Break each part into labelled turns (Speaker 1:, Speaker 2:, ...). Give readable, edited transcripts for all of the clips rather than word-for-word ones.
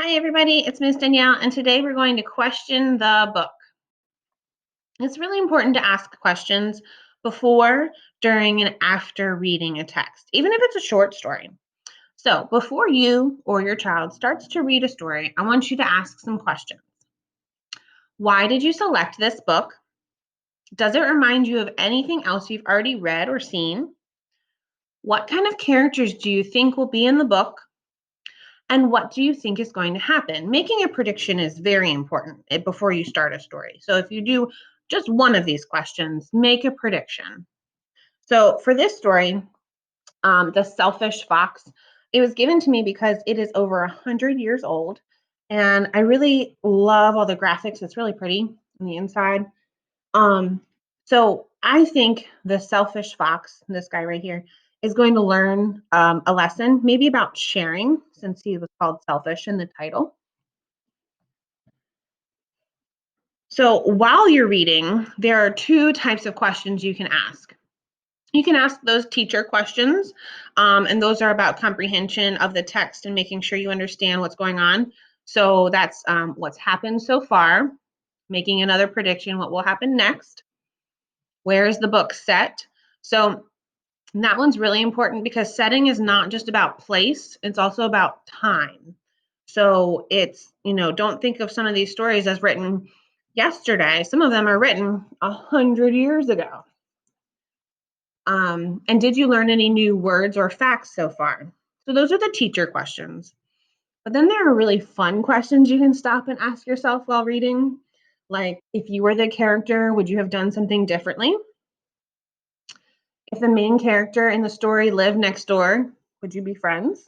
Speaker 1: Hi, everybody. It's Miss Danielle, and today we're going to question the book. It's really important to ask questions before, during, and after reading a text, even if it's a short story. So, before you or your child starts to read a story, I want you to ask some questions. Why did you select this book? Does it remind you of anything else you've already read or seen? What kind of characters do you think will be in the book? And what do you think is going to happen? Making a prediction is very important before you start a story. So if you do just one of these questions, make a prediction. So for this story, The Selfish Fox, it was given to me because it is over 100 years old. And I really love all the graphics. It's really pretty on the inside. Um, so I think the selfish fox, this guy right here, is going to learn a lesson, maybe about sharing, since he was called selfish in the title. So while you're reading, there are two types of questions you can ask. You can ask those teacher questions, and those are about comprehension of the text and making sure you understand what's going on. So that's what's happened so far, making another prediction, what will happen next. Where is the book set? So that one's really important because setting is not just about place, it's also about time. So don't think of some of these stories as written yesterday. Some of them are written 100 years ago. And did you learn any new words or facts so far? So those are the teacher questions. But then there are really fun questions you can stop and ask yourself while reading. Like, if you were the character, would you have done something differently? If the main character in the story lived next door, would you be friends?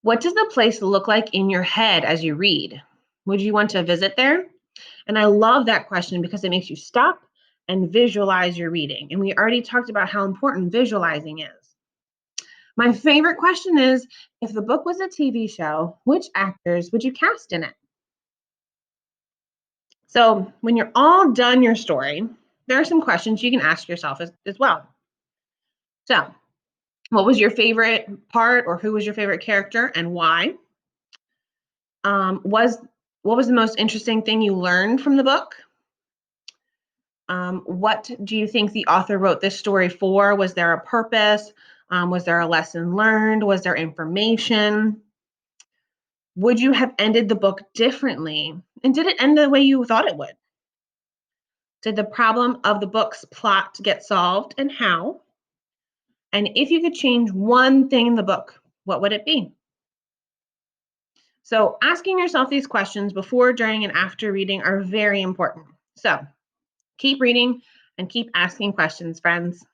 Speaker 1: What does the place look like in your head as you read? Would you want to visit there? And I love that question because it makes you stop and visualize your reading. And we already talked about how important visualizing is. My favorite question is, if the book was a TV show, which actors would you cast in it? So when you're all done your story, there are some questions you can ask yourself as well. So, what was your favorite part, or who was your favorite character and why? Was What was the most interesting thing you learned from the book? What do you think the author wrote this story for? Was there a purpose? Was there a lesson learned? Was there information? Would you have ended the book differently? And did it end the way you thought it would? Did the problem of the book's plot get solved, and how? And if you could change one thing in the book, what would it be? So, asking yourself these questions before, during, and after reading are very important. So, keep reading and keep asking questions, friends.